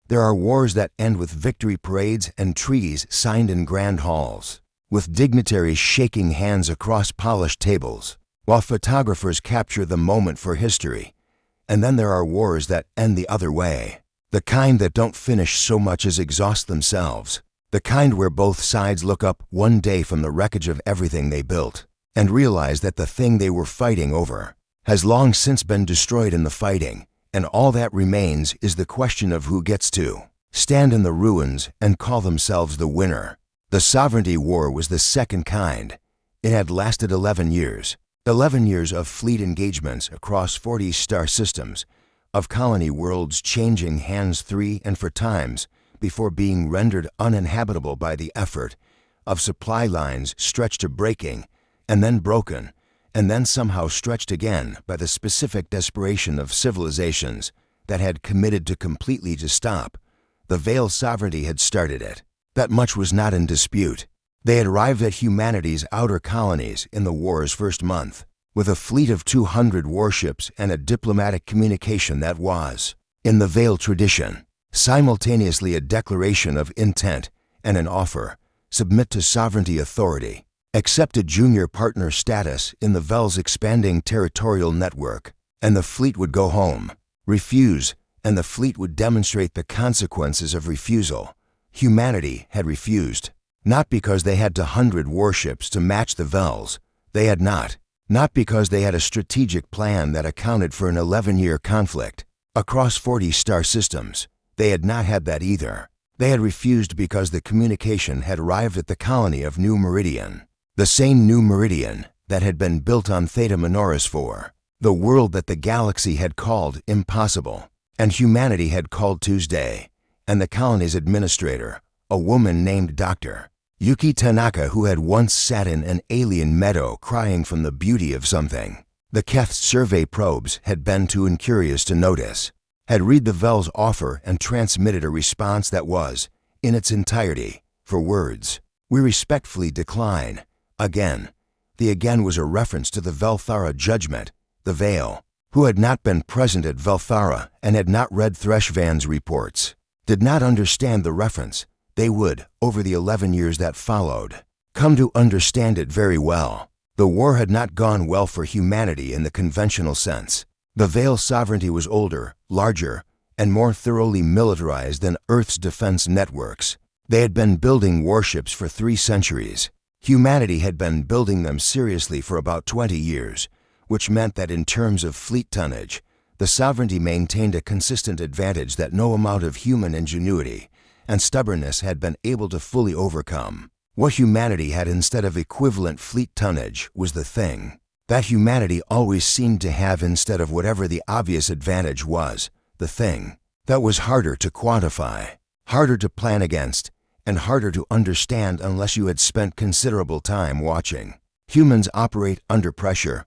There are wars that end with victory parades and treaties signed in grand halls, with dignitaries shaking hands across polished tables, while photographers capture the moment for history. And then there are wars that end the other way, the kind that don't finish so much as exhaust themselves, the kind where both sides look up one day from the wreckage of everything they built and realize that the thing they were fighting over has long since been destroyed in the fighting, and all that remains is the question of who gets to stand in the ruins and call themselves the winner. The Sovereignty War was the second kind. It had lasted 11 years. 11 years of fleet engagements across 40 star systems, of colony worlds changing hands 3 and 4 times before being rendered uninhabitable by the effort, of supply lines stretched to breaking, and then broken, and then somehow stretched again by the specific desperation of civilizations that had committed to completely to stop. The Vael sovereignty had started it. That much was not in dispute. They had arrived at humanity's outer colonies in the war's first month, with a fleet of 200 warships and a diplomatic communication that was, in the Vael tradition, simultaneously a declaration of intent and an offer: submit to sovereignty authority, accept a junior partner status in the Vael's expanding territorial network, and the fleet would go home. Refuse, and the fleet would demonstrate the consequences of refusal. Humanity had refused, not because they had 200 warships to match the Vael's. They had not. Not because they had a strategic plan that accounted for an 11-year conflict across 40 star systems. They had not had that either. They had refused because the communication had arrived at the colony of New Meridian, the same New Meridian that had been built on Theta Minoris for the world that the galaxy had called impossible, and humanity had called Tuesday, and the colony's administrator, a woman named Dr. Yuki Tanaka, who had once sat in an alien meadow crying from the beauty of something the Keth survey probes had been too incurious to notice, had read the Vael's offer and transmitted a response that was, in its entirety, for words: "We respectfully decline." Again. The again was a reference to the Velthara judgment. The Vael, who had not been present at Velthara and had not read Threshvan's reports, did not understand the reference. They would, over the 11 years that followed, come to understand it very well. The war had not gone well for humanity in the conventional sense. The Vael sovereignty was older, larger, and more thoroughly militarized than Earth's defense networks. They had been building warships for 3 centuries. Humanity had been building them seriously for about 20 years, which meant that in terms of fleet tonnage, the sovereignty maintained a consistent advantage that no amount of human ingenuity and stubbornness had been able to fully overcome. What humanity had instead of equivalent fleet tonnage was the thing that humanity always seemed to have instead of whatever the obvious advantage was, the thing that was harder to quantify, harder to plan against, and harder to understand unless you had spent considerable time watching. Humans operate under pressure.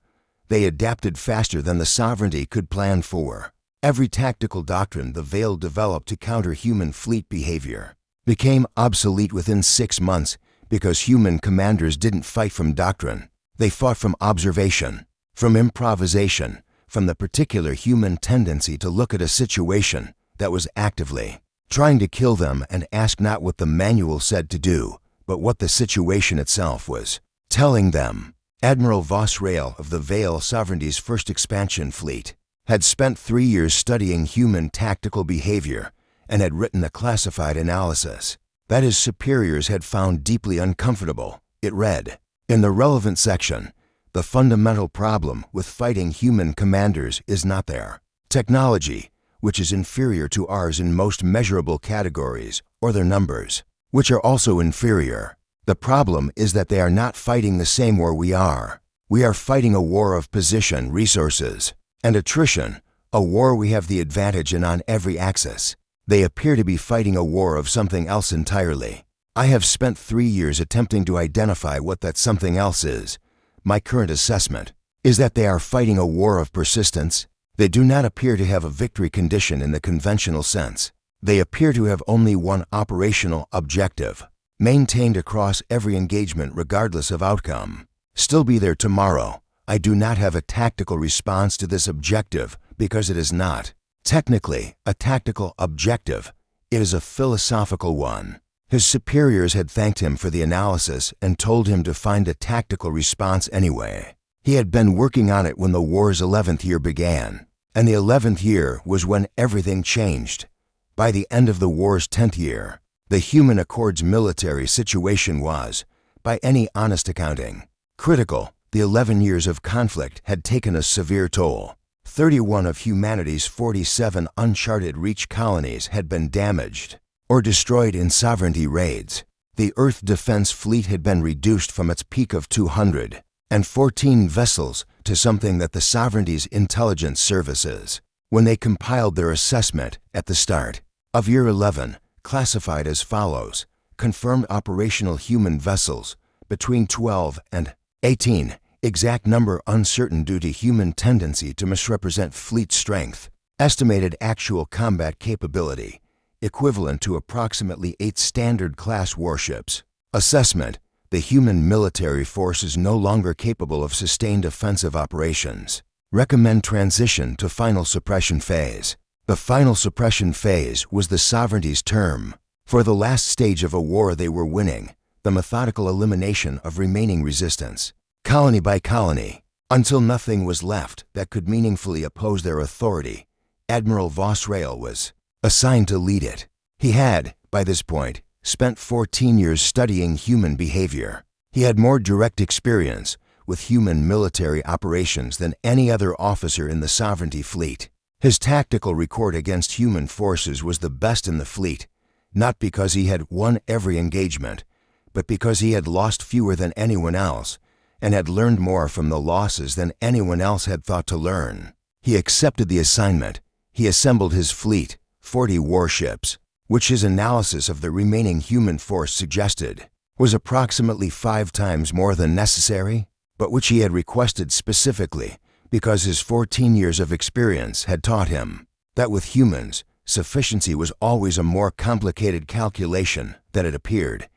They adapted faster than the sovereignty could plan for. Every tactical doctrine the Vael developed to counter human fleet behavior became obsolete within 6 months because human commanders didn't fight from doctrine. They fought from observation, from improvisation, from the particular human tendency to look at a situation that was actively trying to kill them and ask not what the manual said to do, but what the situation itself was telling them. Admiral Voss-Rael of the Vael sovereignty's first expansion fleet had spent 3 years studying human tactical behavior and had written a classified analysis that his superiors had found deeply uncomfortable. It read, in the relevant section, the fundamental problem with fighting human commanders is not their technology, which is inferior to ours in most measurable categories, or their numbers, which are also inferior. The problem is that they are not fighting the same war we are. We are fighting a war of position, resources, and attrition, a war we have the advantage in on every axis. They appear to be fighting a war of something else entirely. I have spent 3 years attempting to identify what that something else is. My current assessment is that they are fighting a war of persistence. They do not appear to have a victory condition in the conventional sense. They appear to have only one operational objective, maintained across every engagement regardless of outcome. Still be there tomorrow. I do not have a tactical response to this objective because it is not technically a tactical objective. It is a philosophical one. His superiors had thanked him for the analysis and told him to find a tactical response anyway. He had been working on it when the war's 11th year began, and the 11th year was when everything changed. By the end of the war's 10th year, the Human Accord's military situation was, by any honest accounting, critical. The 11 years of conflict had taken a severe toll. 31 of humanity's 47 uncharted reach colonies had been damaged or destroyed in sovereignty raids. The Earth Defense Fleet had been reduced from its peak of 214 vessels to something that the sovereignty's intelligence services, when they compiled their assessment at the start of year 11, classified as follows: confirmed operational human vessels between 12 and 18, exact number uncertain due to human tendency to misrepresent fleet strength, estimated actual combat capability, equivalent to approximately 8 standard-class warships. Assessment: the human military force is no longer capable of sustained offensive operations. Recommend transition to final suppression phase. The final suppression phase was the sovereignty's term for the last stage of a war they were winning, the methodical elimination of remaining resistance, colony by colony, until nothing was left that could meaningfully oppose their authority. Admiral Voss-Rael was assigned to lead it. He had, by this point, spent 14 years studying human behavior. He had more direct experience with human military operations than any other officer in the sovereignty fleet. His tactical record against human forces was the best in the fleet, not because he had won every engagement, but because he had lost fewer than anyone else and had learned more from the losses than anyone else had thought to learn. He accepted the assignment. He assembled his fleet, 40 warships, which his analysis of the remaining human force suggested was approximately 5 times more than necessary, but which he had requested specifically because his 14 years of experience had taught him that with humans, sufficiency was always a more complicated calculation than it appeared.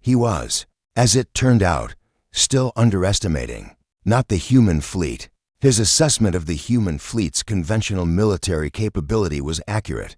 He was, as it turned out, still underestimating, not the human fleet. His assessment of the human fleet's conventional military capability was accurate.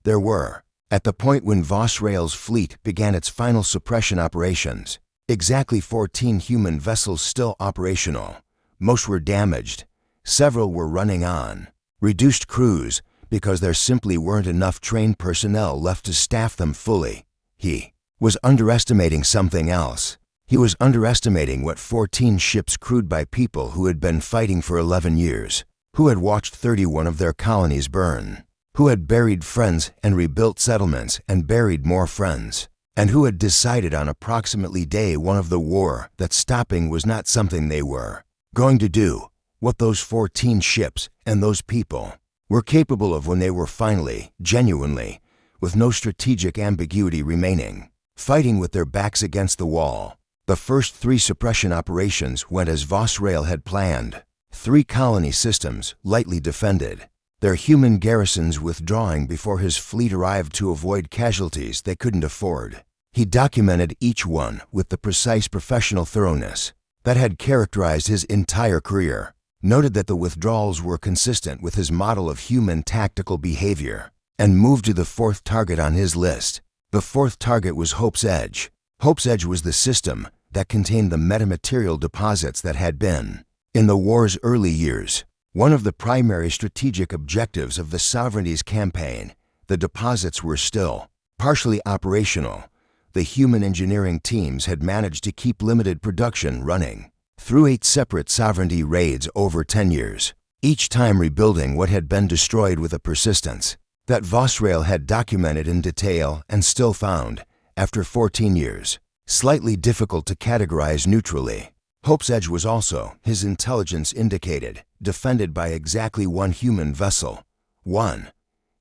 There were, at the point when Voss-Rael's fleet began its final suppression operations, exactly 14 human vessels still operational. Most were damaged. Several were running on reduced crews because there simply weren't enough trained personnel left to staff them fully. He was underestimating something else. He was underestimating what 14 ships crewed by people who had been fighting for 11 years, who had watched 31 of their colonies burn, who had buried friends and rebuilt settlements and buried more friends, and who had decided on approximately day 1 of the war that stopping was not something they were going to do. What those 14 ships and those people were capable of when they were finally, genuinely, with no strategic ambiguity remaining, fighting with their backs against the wall. The first 3 suppression operations went as Voss-Rael had planned. 3 colony systems, lightly defended, their human garrisons withdrawing before his fleet arrived to avoid casualties they couldn't afford. He documented each one with the precise professional thoroughness that had characterized his entire career, noted that the withdrawals were consistent with his model of human tactical behavior, and moved to the 4th target on his list. The 4th target was Hope's Edge. Hope's Edge was the system that contained the metamaterial deposits that had been, in the war's early years, one of the primary strategic objectives of the sovereignty's campaign. The deposits were still partially operational. The human engineering teams had managed to keep limited production running through 8 separate sovereignty raids over 10 years, each time rebuilding what had been destroyed with a persistence that Voss-Rael had documented in detail and still found, after 14 years, slightly difficult to categorize neutrally. Hope's Edge was also, his intelligence indicated, defended by exactly 1 human vessel. 1.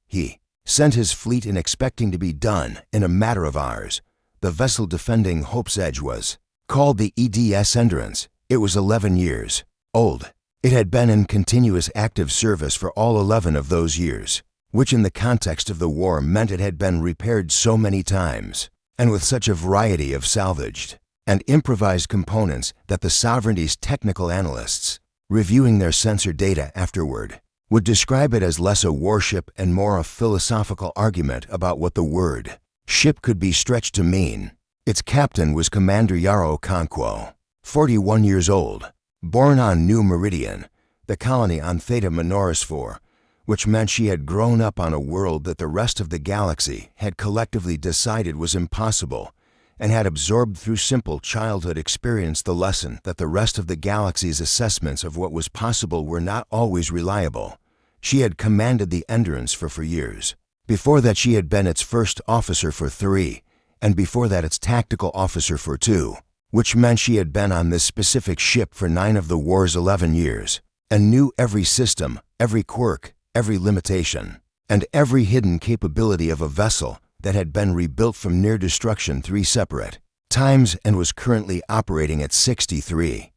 He sent his fleet in expecting to be done in a matter of hours. The vessel defending Hope's Edge was called the EDS Endurance. It was 11 years old. It had been in continuous active service for all 11 of those years, which in the context of the war meant it had been repaired so many times, and with such a variety of salvaged and improvised components that the sovereignty's technical analysts, reviewing their sensor data afterward, would describe it as less a warship and more a philosophical argument about what the word ship could be stretched to mean. Its captain was Commander Yara Okonkwo, 41 years old, born on New Meridian, the colony on Theta Minoris 4, which meant she had grown up on a world that the rest of the galaxy had collectively decided was impossible, and had absorbed through simple childhood experience the lesson that the rest of the galaxy's assessments of what was possible were not always reliable. She had commanded the Endurance for years. Before that she had been its first officer for 3, and before that its tactical officer for 2, which meant she had been on this specific ship for 9 of the war's 11 years, and knew every system, every quirk, every limitation, and every hidden capability of a vessel that had been rebuilt from near destruction 3 separate times and was currently operating at 63%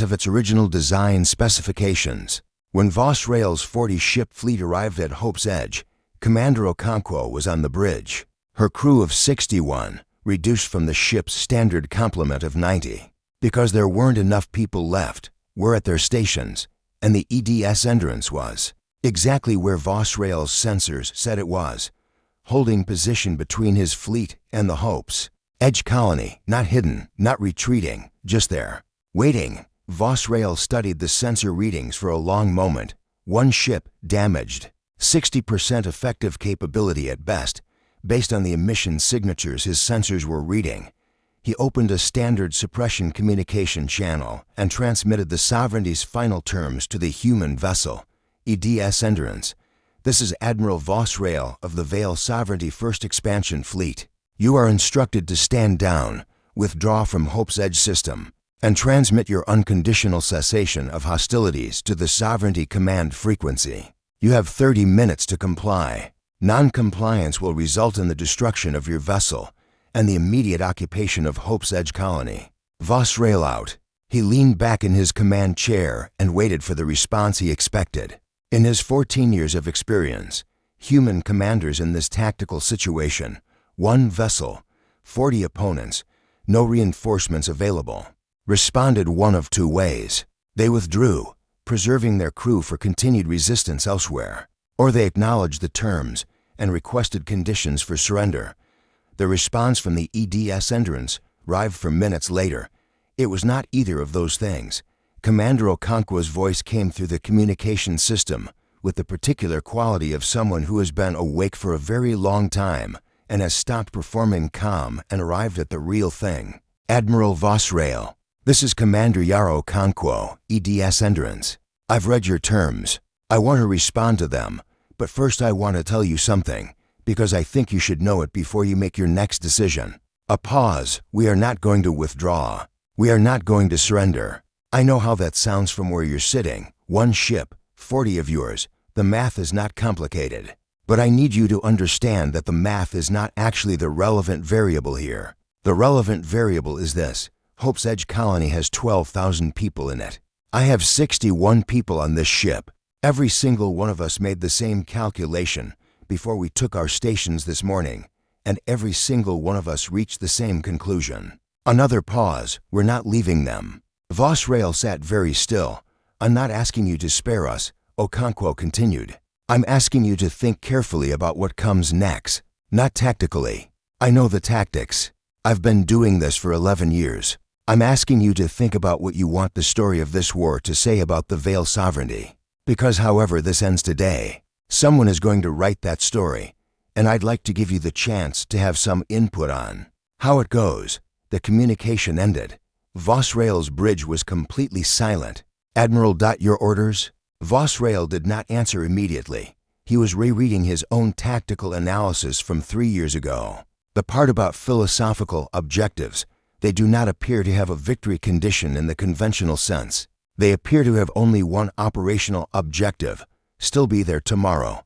of its original design specifications. When Voss-Rael's 40-ship fleet arrived at Hope's Edge, Commander Okonkwo was on the bridge. Her crew of 61, reduced from the ship's standard complement of 90, because there weren't enough people left, were at their stations, and the EDS Endurance was exactly where Voss-Rael's sensors said it was, holding position between his fleet and the Hope's Edge colony, not hidden, not retreating, just there, waiting. Voss-Rael studied the sensor readings for a long moment. One ship damaged, 60% effective capability at best, based on the emission signatures his sensors were reading. He opened a standard suppression communication channel and transmitted the Sovereignty's final terms to the human vessel, EDS Endurance. This is Admiral Voss-Rael of the Vael Sovereignty First Expansion Fleet. You are instructed to stand down, withdraw from Hope's Edge system, and transmit your unconditional cessation of hostilities to the Sovereignty Command frequency. You have 30 minutes to comply. Non-compliance will result in the destruction of your vessel and the immediate occupation of Hope's Edge colony. Voss-Rael out. He leaned back in his command chair and waited for the response he expected. In his 14 years of experience, human commanders in this tactical situation, 1 vessel, 40 opponents, no reinforcements available, responded one of 2 ways. They withdrew, preserving their crew for continued resistance elsewhere, or they acknowledged the terms and requested conditions for surrender. The response from the EDS Endurance arrived for minutes later. It was not either of those things. Commander Okonkwo's voice came through the communication system with the particular quality of someone who has been awake for a very long time and has stopped performing calm and arrived at the real thing. Admiral Voss-Rael, this is Commander Yara Okonkwo, EDS Endurance. I've read your terms. I want to respond to them, but first I want to tell you something, because I think you should know it before you make your next decision. A pause. We are not going to withdraw. We are not going to surrender. I know how that sounds from where you're sitting. 1 ship, 40 of yours. The math is not complicated. But I need you to understand that the math is not actually the relevant variable here. The relevant variable is this. Hope's Edge colony has 12,000 people in it. I have 61 people on this ship. Every single one of us made the same calculation before we took our stations this morning, and every single one of us reached the same conclusion. Another pause. We're not leaving them. Voss-Rael sat very still. I'm not asking you to spare us, Okonkwo continued. I'm asking you to think carefully about what comes next, not tactically. I know the tactics. I've been doing this for 11 years. I'm asking you to think about what you want the story of this war to say about the Vael sovereignty. Because however this ends today, someone is going to write that story, and I'd like to give you the chance to have some input on how it goes. The communication ended. Voss-Rael's bridge was completely silent. Admiral, your orders? Voss-Rael did not answer immediately. He was rereading his own tactical analysis from 3 years ago. The part about philosophical objectives, they do not appear to have a victory condition in the conventional sense. They appear to have only one operational objective, still be there tomorrow.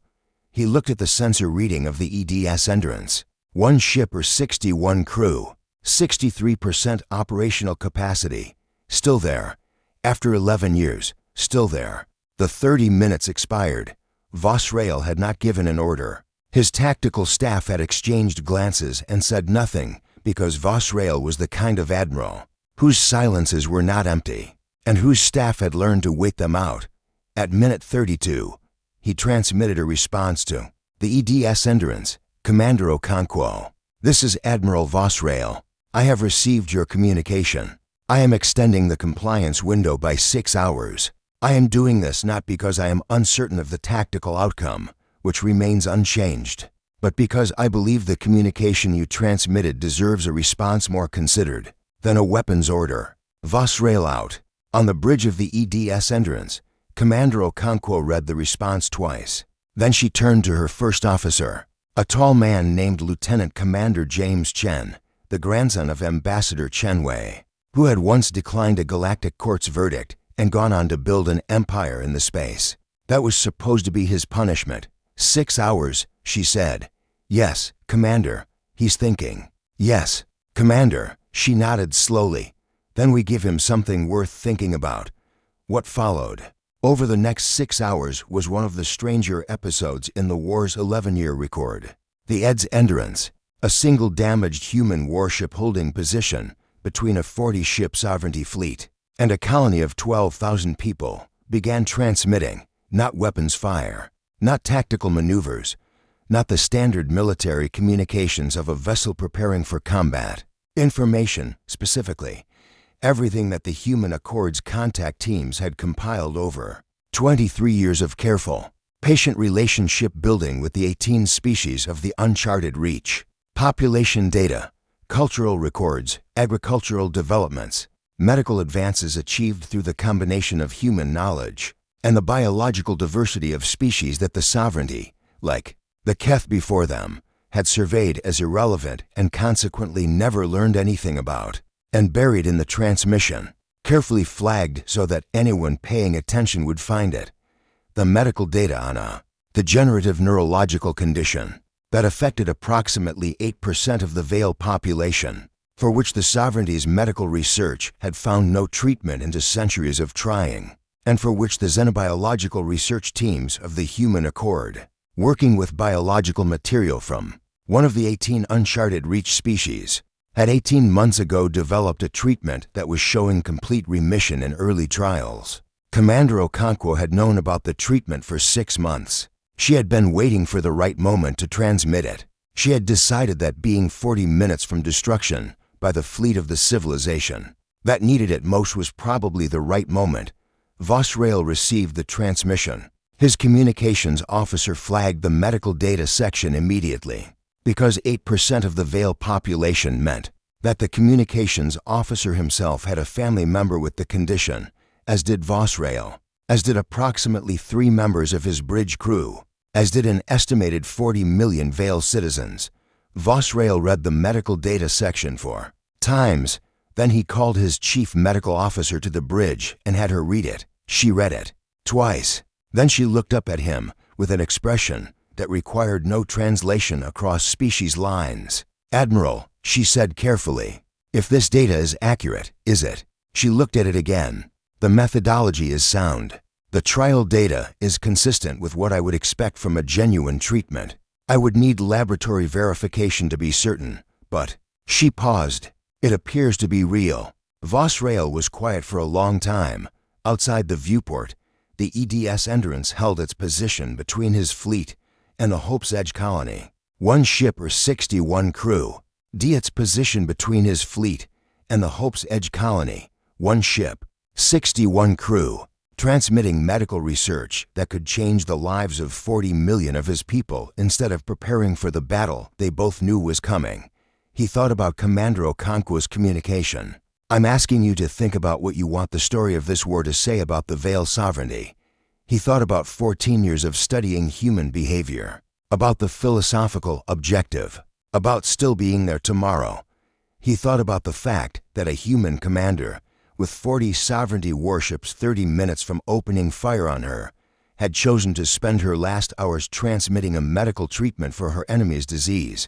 He looked at the sensor reading of the EDS Endurance. 1 ship or 61 crew, 63% operational capacity, still there. After 11 years, still there. The 30 minutes expired. Voss-Rael had not given an order. His tactical staff had exchanged glances and said nothing because Voss-Rael was the kind of admiral whose silences were not empty and whose staff had learned to wait them out. At minute 32, he transmitted a response to the EDS Endurance, Commander Okonkwo. This is Admiral Voss-Rael. I have received your communication. I am extending the compliance window by 6 hours. I am doing this not because I am uncertain of the tactical outcome, which remains unchanged, but because I believe the communication you transmitted deserves a response more considered than a weapons order. Voss-Rael out. On the bridge of the EDS Endurance, Commander Okonkwo read the response twice. Then she turned to her first officer, a tall man named Lieutenant Commander James Chen, the grandson of Ambassador Chen Wei, who had once declined a galactic court's verdict and gone on to build an empire in the space. That was supposed to be his punishment. 6 hours, she said. Yes, Commander, he's thinking. Yes, Commander, she nodded slowly. Then we give him something worth thinking about. What followed over the next 6 hours was one of the stranger episodes in the war's 11-year record. The EDS Endurance, a single damaged human warship holding position between a 40-ship sovereignty fleet and a colony of 12,000 people, began transmitting, not weapons fire, not tactical maneuvers, not the standard military communications of a vessel preparing for combat. Information, specifically, everything that the Human Accord's contact teams had compiled over 23 years of careful, patient relationship building with the 18 species of the uncharted reach. Population data, cultural records, agricultural developments, medical advances achieved through the combination of human knowledge, and the biological diversity of species that the sovereignty, like the Keth before them, had surveyed as irrelevant and consequently never learned anything about, and buried in the transmission, carefully flagged so that anyone paying attention would find it. The medical data on a degenerative neurological condition that affected approximately 8% of the Vael population, for which the sovereignty's medical research had found no treatment into centuries of trying, and for which the xenobiological research teams of the Human Accord, working with biological material from one of the 18 uncharted reach species, had 18 months ago developed a treatment that was showing complete remission in early trials. Commander Okonkwo had known about the treatment for 6 months. She had been waiting for the right moment to transmit it. She had decided that being 40 minutes from destruction by the fleet of the civilization that needed it most was probably the right moment. Voss-Rael received the transmission. His communications officer flagged the medical data section immediately, because 8% of the Vael population meant that the communications officer himself had a family member with the condition, as did Voss-Rael, as did approximately 3 members of his bridge crew, as did an estimated 40 million Vael citizens. Voss-Rael read the medical data section 4 times, then he called his chief medical officer to the bridge and had her read it. She read it twice. Then she looked up at him with an expression that required no translation across species lines. "Admiral," she said carefully, "if this data is accurate, is it?" She looked at it again. "The methodology is sound. The trial data is consistent with what I would expect from a genuine treatment. I would need laboratory verification to be certain, but..." She paused. "It appears to be real." Voss-Rael was quiet for a long time. Outside the viewport, the EDS Endurance held its position between his fleet and the Hope's Edge colony. 1 ship or 61 crew. Its position between his fleet and the Hope's Edge colony. 1 ship, 61 crew, transmitting medical research that could change the lives of 40 million of his people instead of preparing for the battle they both knew was coming. He thought about Commander Okonkwo's communication. "I'm asking you to think about what you want the story of this war to say about the Vael sovereignty." He thought about 14 years of studying human behavior, about the philosophical objective, about still being there tomorrow. He thought about the fact that a human commander, with 40 sovereignty warships 30 minutes from opening fire on her, had chosen to spend her last hours transmitting a medical treatment for her enemy's disease,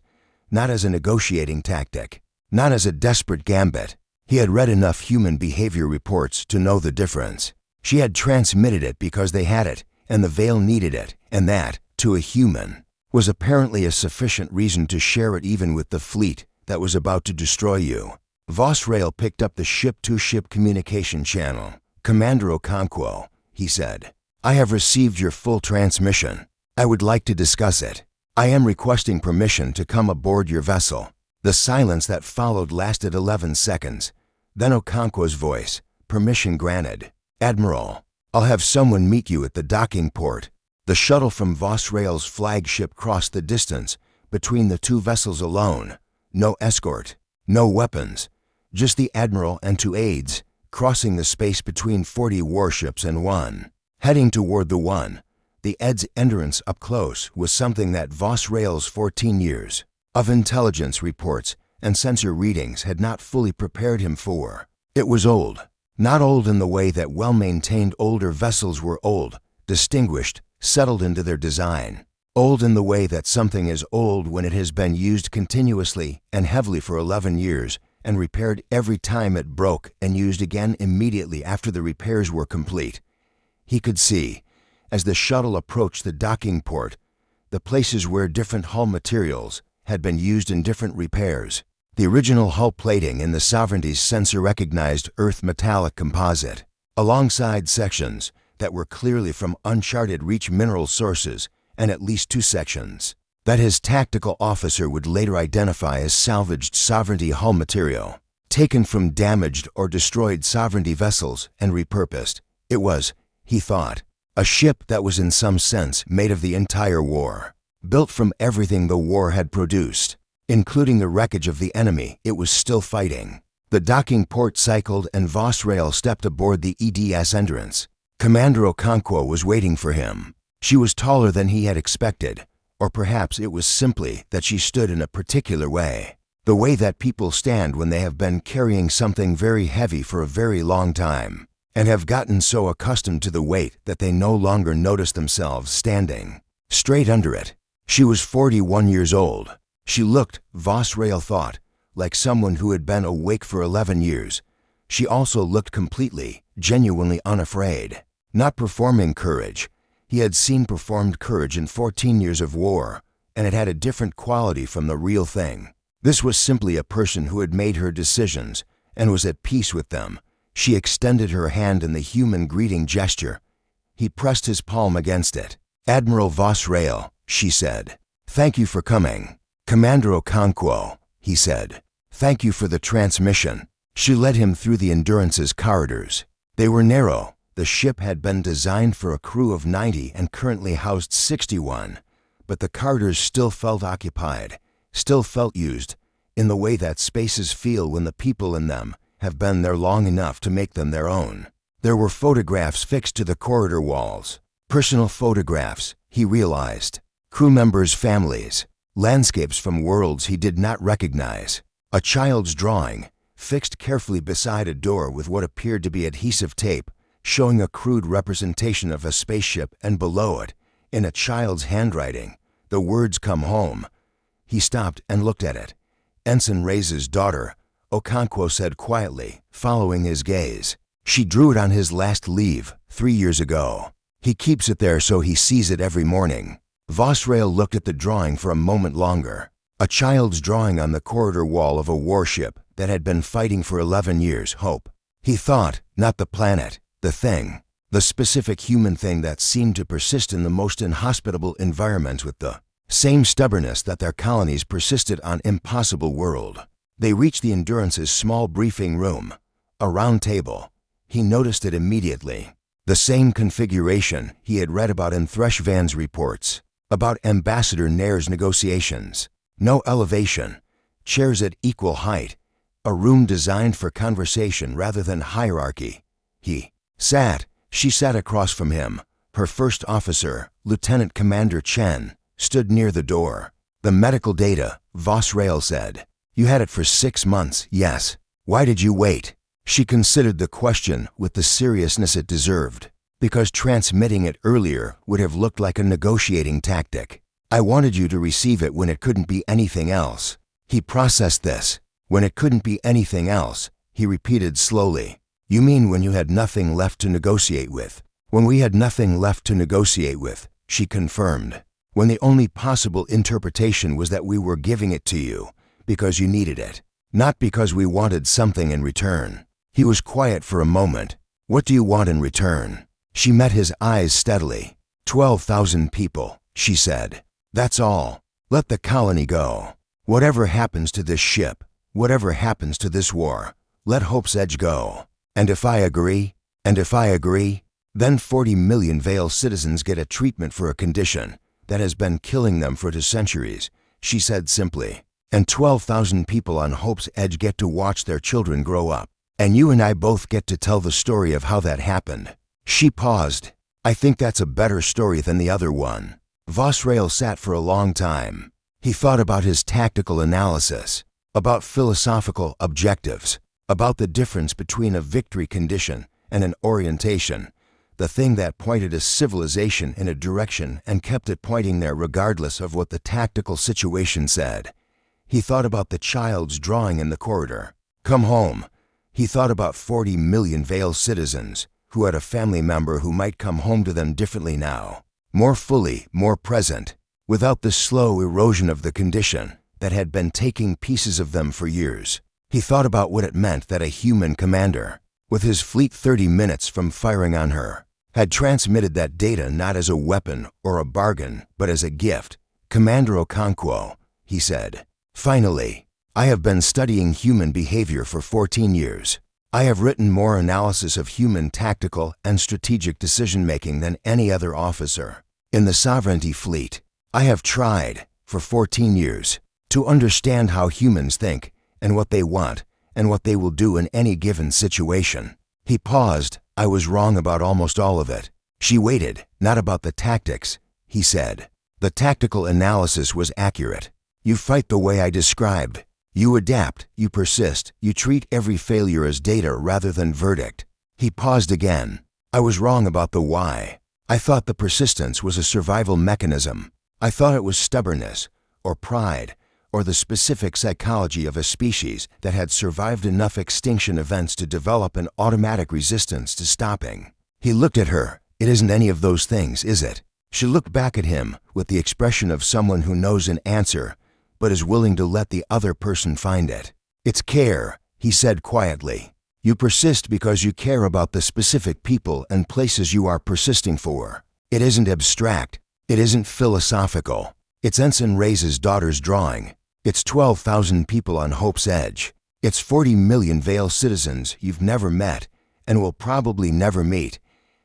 not as a negotiating tactic, not as a desperate gambit. He had read enough human behavior reports to know the difference. She had transmitted it because they had it, and the Vael needed it, and that, to a human, was apparently a sufficient reason to share it even with the fleet that was about to destroy you. Voss-Rael picked up the ship-to-ship communication channel. "Commander Okonkwo," he said, I have received your full transmission. I would like to discuss it. I am requesting permission to come aboard your vessel." The silence that followed lasted 11 seconds. Then Okonkwo's voice, "Permission granted. Admiral, I'll have someone meet you at the docking port." The shuttle from Voss-Rael's flagship crossed the distance between the two vessels alone. No escort, no weapons, just the Admiral and 2 aides, crossing the space between 40 warships and one. Heading toward the one, the Ed's entrance up close was something that Voss-Rael's 14 years of intelligence reports and sensor readings had not fully prepared him for. It was old. Not old in the way that well-maintained older vessels were old, distinguished, settled into their design. Old in the way that something is old when it has been used continuously and heavily for 11 years and repaired every time it broke and used again immediately after the repairs were complete. He could see, as the shuttle approached the docking port, the places where different hull materials had been used in different repairs. The original hull plating in the Sovereignty's sensor-recognized Earth metallic composite, alongside sections that were clearly from uncharted reach mineral sources, and at least 2 sections that his tactical officer would later identify as salvaged Sovereignty hull material, taken from damaged or destroyed Sovereignty vessels and repurposed. It was, he thought, a ship that was in some sense made of the entire war, built from everything the war had produced, including the wreckage of the enemy it was still fighting. The docking port cycled and Voss-Rael stepped aboard the EDS entrance. Commander Okonkwo was waiting for him. She was taller than he had expected, or perhaps it was simply that she stood in a particular way. The way that people stand when they have been carrying something very heavy for a very long time, and have gotten so accustomed to the weight that they no longer notice themselves standing straight under it. She was 41 years old. She looked, Voss-Rael thought, like someone who had been awake for 11 years. She also looked completely, genuinely unafraid. Not performing courage. He had seen performed courage in 14 years of war, and it had a different quality from the real thing. This was simply a person who had made her decisions and was at peace with them. She extended her hand in the human greeting gesture. He pressed his palm against it. "Admiral Voss-Rael," she said. "Thank you for coming." "Commander Okonkwo," he said. "Thank you for the transmission." She led him through the Endurance's corridors. They were narrow. The ship had been designed for a crew of 90 and currently housed 61, but the corridors still felt occupied, still felt used, in the way that spaces feel when the people in them have been there long enough to make them their own. There were photographs fixed to the corridor walls. Personal photographs, he realized. Crew members' families. Landscapes from worlds he did not recognize. A child's drawing, fixed carefully beside a door with what appeared to be adhesive tape, showing a crude representation of a spaceship, and below it, in a child's handwriting, the words "Come home." He stopped and looked at it. "Ensign Reyes' daughter," Okonkwo said quietly, following his gaze. "She drew it on his last leave, 3 years ago. He keeps it there so he sees it every morning." Voss-Rael looked at the drawing for a moment longer. A child's drawing on the corridor wall of a warship that had been fighting for 11 years, Hope. He thought, not the planet, the thing, the specific human thing that seemed to persist in the most inhospitable environments with the same stubbornness that their colonies persisted on impossible world. They reached the Endurance's small briefing room, a round table. He noticed it immediately. The same configuration he had read about in Threshvan's reports, about Ambassador Nair's negotiations. No elevation, chairs at equal height, a room designed for conversation rather than hierarchy. She sat across from him. Her first officer, Lieutenant Commander Chen, stood near the door. "The medical data," Voss-Rael said. "You had it for 6 months, yes. Why did you wait?" She considered the question with the seriousness it deserved. "Because transmitting it earlier would have looked like a negotiating tactic. I wanted you to receive it when it couldn't be anything else." He processed this. "When it couldn't be anything else," he repeated slowly. "You mean when you had nothing left to negotiate with?" "When we had nothing left to negotiate with," she confirmed. "When the only possible interpretation was that we were giving it to you because you needed it, not because we wanted something in return." He was quiet for a moment. "What do you want in return?" She met his eyes steadily. 12,000 people, she said. That's all. Let the colony go. Whatever happens to this ship, whatever happens to this war, let Hope's Edge go. And if I agree, then 40 million Vael citizens get a treatment for a condition that has been killing them for 2 centuries, she said simply. And 12,000 people on Hope's Edge get to watch their children grow up. And you and I both get to tell the story of how that happened. She paused. I think that's a better story than the other one. Voss-Rael sat for a long time. He thought about his tactical analysis, about philosophical objectives, about the difference between a victory condition and an orientation, the thing that pointed a civilization in a direction and kept it pointing there regardless of what the tactical situation said. He thought about the child's drawing in the corridor. Come home. He thought about 40 million Vael citizens who had a family member who might come home to them differently now, more fully, more present, without the slow erosion of the condition that had been taking pieces of them for years. He thought about what it meant that a human commander, with his fleet 30 minutes from firing on her, had transmitted that data not as a weapon or a bargain, but as a gift. Commander Okonkwo, he said. Finally, I have been studying human behavior for 14 years. I have written more analysis of human tactical and strategic decision-making than any other officer in the Sovereignty Fleet. I have tried, for 14 years, to understand how humans think and what they want and what they will do in any given situation. He paused. I was wrong about almost all of it. She waited. Not about the tactics, he said. The tactical analysis was accurate. You fight the way I described. You adapt, you persist, you treat every failure as data rather than verdict. He paused again. I was wrong about the why. I thought the persistence was a survival mechanism. I thought it was stubbornness, or pride, or the specific psychology of a species that had survived enough extinction events to develop an automatic resistance to stopping. He looked at her. It isn't any of those things, is it? She looked back at him with the expression of someone who knows an answer but is willing to let the other person find it. It's care, he said quietly. You persist because you care about the specific people and places you are persisting for. It isn't abstract. It isn't philosophical. It's Ensign Reyes' daughter's drawing. It's 12,000 people on Hope's Edge. It's 40 million Vael citizens you've never met and will probably never meet,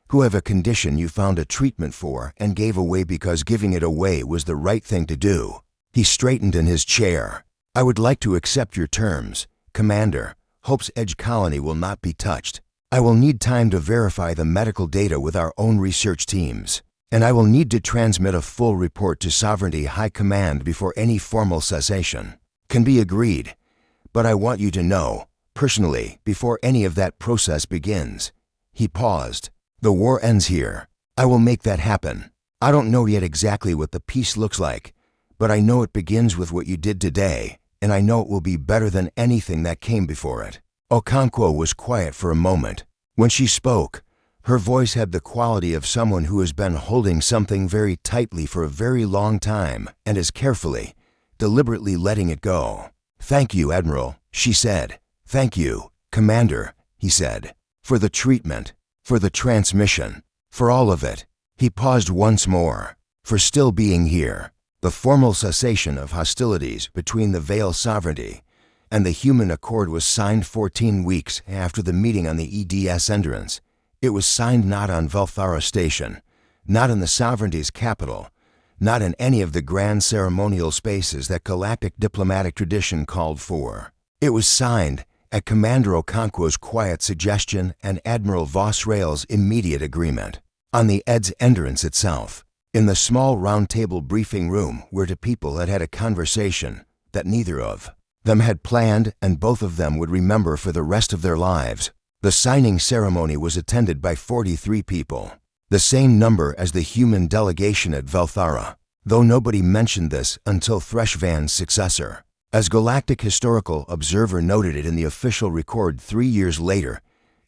who have a condition you found a treatment for and gave away because giving it away was the right thing to do. He straightened in his chair. I would like to accept your terms, Commander. Hope's Edge colony will not be touched. I will need time to verify the medical data with our own research teams, and I will need to transmit a full report to Sovereignty High Command before any formal cessation can be agreed. But I want you to know, personally, before any of that process begins. He paused. The war ends here. I will make that happen. I don't know yet exactly what the peace looks like, but I know it begins with what you did today, and I know it will be better than anything that came before it. Okonkwo was quiet for a moment. When she spoke, her voice had the quality of someone who has been holding something very tightly for a very long time and is carefully, deliberately letting it go. Thank you, Admiral, she said. Thank you, Commander, he said, for the treatment, for the transmission, for all of it. He paused once more. For still being here. The formal cessation of hostilities between the Vael sovereignty and the Human Accord was signed 14 weeks after the meeting on the EDS Endurance. It was signed not on Vael Station, not in the sovereignty's capital, not in any of the grand ceremonial spaces that galactic diplomatic tradition called for. It was signed at Commander Okonkwo's quiet suggestion and Admiral Voss-Rael's immediate agreement. On the EDS Endurance itself, in the small round-table briefing room where the people had had a conversation that neither of them had planned and both of them would remember for the rest of their lives, the signing ceremony was attended by 43 people, the same number as the human delegation at Vael, though nobody mentioned this until Threshvan's successor. As Galactic Historical Observer noted it in the official record 3 years later,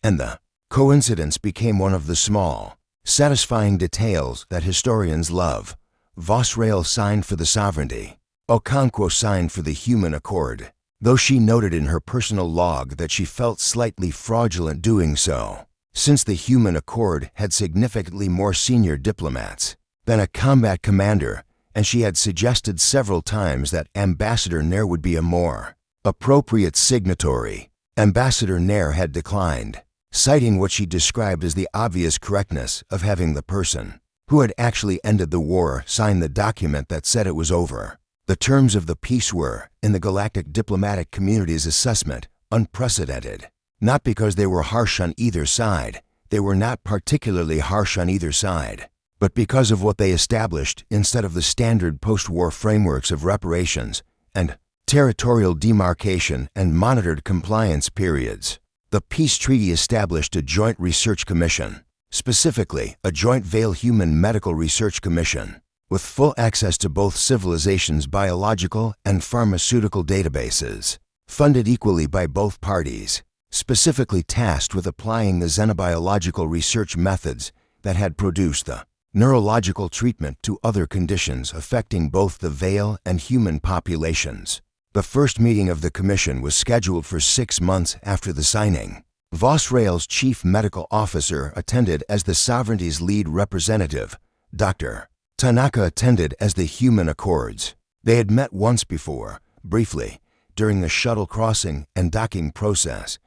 and the coincidence became one of the small, satisfying details that historians love. Voss-Rael signed for the sovereignty. Okonkwo signed for the Human Accord, though she noted in her personal log that she felt slightly fraudulent doing so. since the human Accord had significantly more senior diplomats than a combat commander, and she had suggested several times that Ambassador Nair would be a more appropriate signatory. Ambassador Nair had declined, citing what she described as the obvious correctness of having the person who had actually ended the war sign the document that said it was over. The terms of the peace were, in the galactic diplomatic community's assessment, unprecedented. Not because they were harsh on either side, they were not particularly harsh on either side, but because of what they established instead of the standard post-war frameworks of reparations and territorial demarcation and monitored compliance periods. The peace treaty established a joint research commission, specifically a joint Vael Human Medical Research Commission, with full access to both civilizations' biological and pharmaceutical databases, funded equally by both parties, specifically tasked with applying the xenobiological research methods that had produced the neurological treatment to other conditions affecting both the Vael and human populations. The first meeting of the commission was scheduled for 6 months after the signing. Voss-Rael's chief medical officer attended as the sovereignty's lead representative. Dr. Tanaka attended as the Human Accords. They had met once before, briefly, during the shuttle crossing and docking process,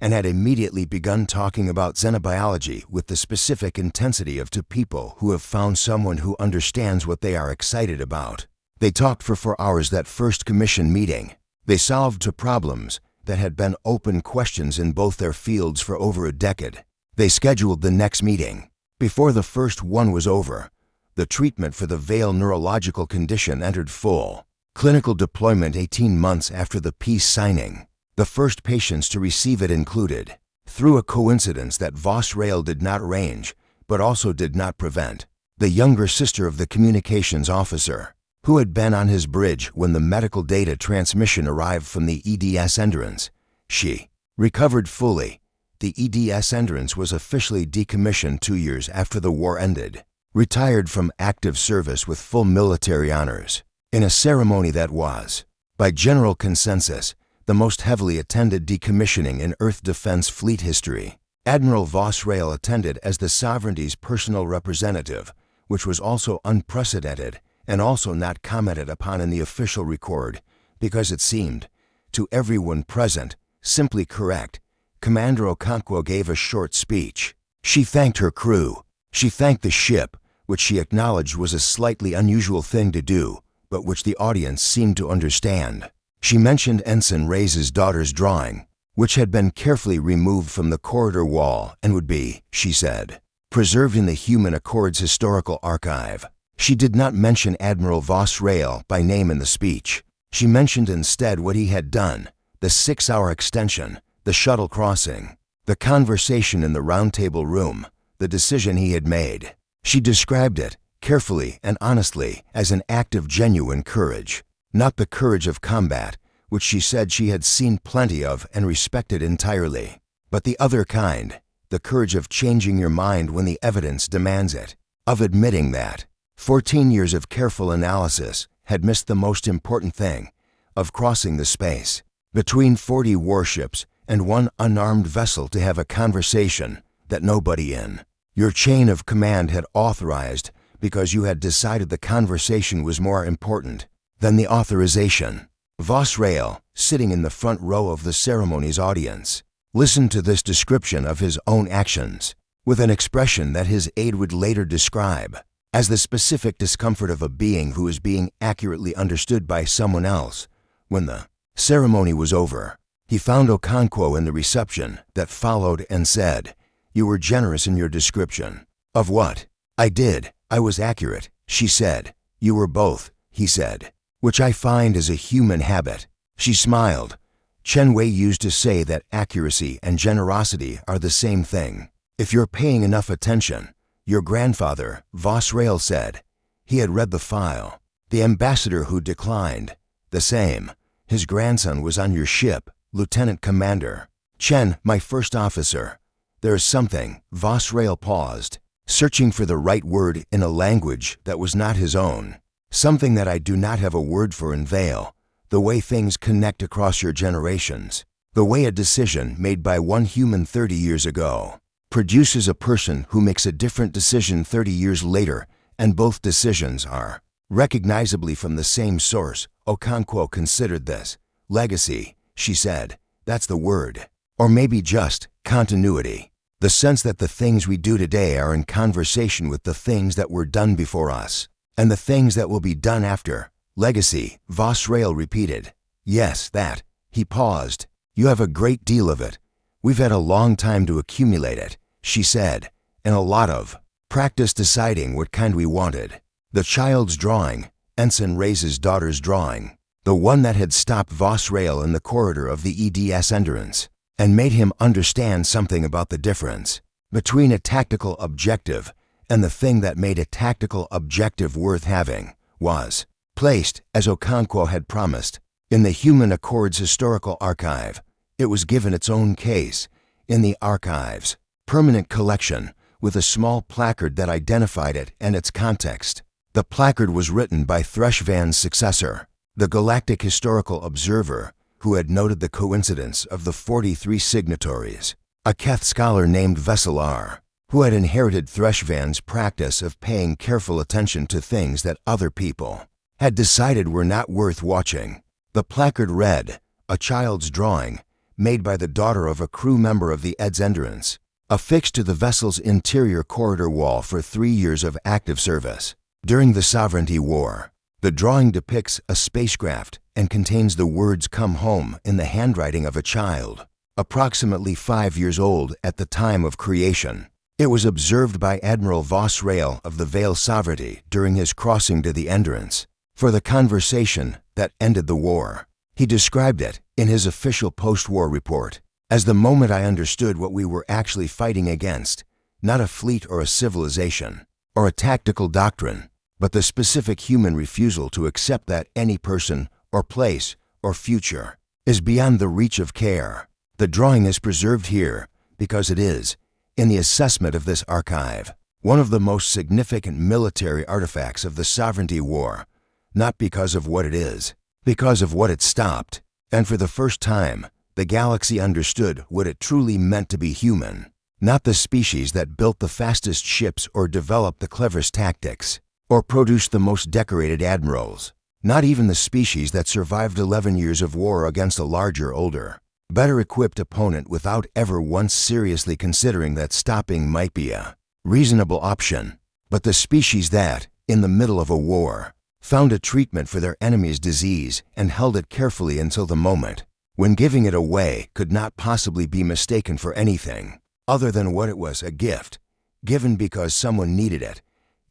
and had immediately begun talking about xenobiology with the specific intensity of two people who have found someone who understands what they are excited about. They talked for 4 hours that first commission meeting. They solved 2 problems that had been open questions in both their fields for over a decade. They scheduled the next meeting. Before the first one was over, the treatment for the Vael neurological condition entered full clinical deployment 18 months after the peace signing. The first patients to receive it included, through a coincidence that Voss-Rael did not arrange, but also did not prevent, the younger sister of the communications officer, who had been on his bridge when the medical data transmission arrived from the EDS Endurance. She recovered fully. The EDS Endurance was officially decommissioned 2 years after the war ended, retired from active service with full military honors, in a ceremony that was, by general consensus, the most heavily attended decommissioning in Earth Defense Fleet history. Admiral Voss-Rael attended as the sovereignty's personal representative, which was also unprecedented and also not commented upon in the official record because it seemed, to everyone present, simply correct. Commander Okonkwo gave a short speech. She thanked her crew. She thanked the ship, which she acknowledged was a slightly unusual thing to do, but which the audience seemed to understand. She mentioned Ensign Reyes' daughter's drawing, which had been carefully removed from the corridor wall and would be, she said, preserved in the Human Accord's historical archive. She did not mention Admiral Voss-Rael by name in the speech. She mentioned instead what he had done, the 6-hour extension, the shuttle crossing, the conversation in the roundtable room, the decision he had made. She described it, carefully and honestly, as an act of genuine courage, not the courage of combat, which she said she had seen plenty of and respected entirely, but the other kind, the courage of changing your mind when the evidence demands it, of admitting that 14 years of careful analysis had missed the most important thing, of crossing the space between 40 warships and one unarmed vessel to have a conversation that nobody in your chain of command had authorized because you had decided the conversation was more important than the authorization. Voss-Rael, sitting in the front row of the ceremony's audience, listened to this description of his own actions with an expression that his aide would later describe as the specific discomfort of a being who is being accurately understood by someone else. When the ceremony was over, he found Okonkwo in the reception that followed and said, "You were generous in your description." "Of what?" "I did. I was accurate," she said. "You were both," he said, "which I find is a human habit." She smiled. Chen Wei used to say that accuracy and generosity are the same thing. If you're paying enough attention, your grandfather, Voss-Rael said. He had read the file. The ambassador who declined. The same. His grandson was on your ship, Lieutenant Commander. Chen, my first officer. There is something. Voss-Rael paused, searching for the right word in a language that was not his own. Something that I do not have a word for in Vael. The way things connect across your generations. The way a decision made by one human 30 years ago produces a person who makes a different decision 30 years later, and both decisions are recognizably from the same source. Okonkwo considered this legacy, she said. That's the word. Or maybe just continuity. The sense that the things we do today are in conversation with the things that were done before us, and the things that will be done after. Legacy, Voss-Rael repeated. Yes, that. He paused. You have a great deal of it. We've had a long time to accumulate it, she said, and a lot of practice deciding what kind we wanted. The child's drawing, Ensign Reyes' daughter's drawing, the one that had stopped Voss-Rael in the corridor of the EDS entrance, and made him understand something about the difference between a tactical objective and the thing that made a tactical objective worth having, was placed, as Okonkwo had promised, in the Human Accord's historical archive. It was given its own case, in the archive's permanent collection, with a small placard that identified it and its context. The placard was written by Thrushvan's successor, the Galactic Historical Observer, who had noted the coincidence of the 43 signatories, a Keth scholar named Vael, who had inherited Thrushvan's practice of paying careful attention to things that other people had decided were not worth watching. The placard read, a child's drawing, made by the daughter of a crew member of the EDS Endurance, affixed to the vessel's interior corridor wall for 3 years of active service. During the Sovereignty War, the drawing depicts a spacecraft and contains the words "Come Home" in the handwriting of a child, approximately 5 years old at the time of creation. It was observed by Admiral Voss-Rael of the Vael Sovereignty during his crossing to the Endurance for the conversation that ended the war. He described it, in his official post-war report, as the moment I understood what we were actually fighting against, not a fleet or a civilization, or a tactical doctrine, but the specific human refusal to accept that any person, or place, or future, is beyond the reach of care. The drawing is preserved here because it is, in the assessment of this archive, one of the most significant military artifacts of the Sovereignty War, not because of what it is, because of what it stopped. And for the first time, the galaxy understood what it truly meant to be human, not the species that built the fastest ships or developed the cleverest tactics, or produced the most decorated admirals, not even the species that survived 11 years of war against a larger, older, better-equipped opponent without ever once seriously considering that stopping might be a reasonable option, but the species that, in the middle of a war, found a treatment for their enemy's disease and held it carefully until the moment when giving it away could not possibly be mistaken for anything other than what it was, a gift, given because someone needed it,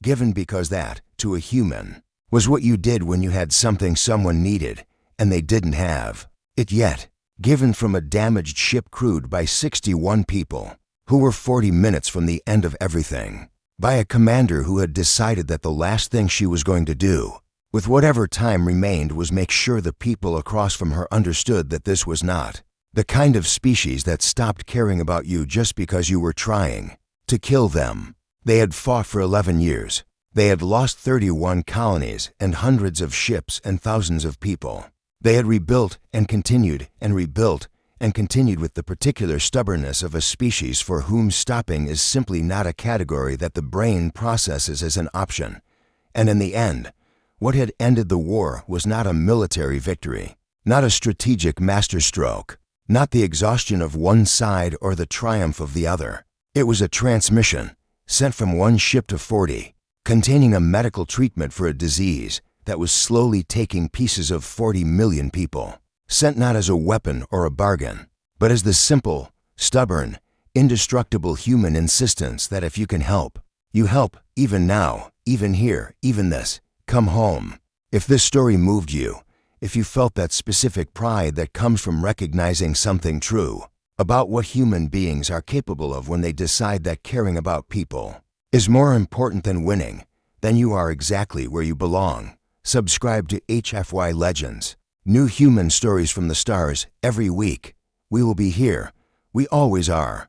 given because that, to a human, was what you did when you had something someone needed and they didn't have it yet, given from a damaged ship crewed by 61 people who were 40 minutes from the end of everything, by a commander who had decided that the last thing she was going to do, with whatever time remained, was make sure the people across from her understood that this was not the kind of species that stopped caring about you just because you were trying to kill them. They had fought for 11 years. They had lost 31 colonies and hundreds of ships and thousands of people. They had rebuilt and continued and rebuilt and continued with the particular stubbornness of a species for whom stopping is simply not a category that the brain processes as an option. And in the end, what had ended the war was not a military victory, not a strategic masterstroke, not the exhaustion of one side or the triumph of the other. It was a transmission, sent from one ship to 40, containing a medical treatment for a disease that was slowly taking pieces of 40 million people, sent not as a weapon or a bargain, but as the simple, stubborn, indestructible human insistence that if you can help, you help, even now, even here, even this. Come home. If this story moved you, if you felt that specific pride that comes from recognizing something true about what human beings are capable of when they decide that caring about people is more important than winning, then you are exactly where you belong. Subscribe to HFY Legends, new human stories from the stars, every week. We will be here. We always are.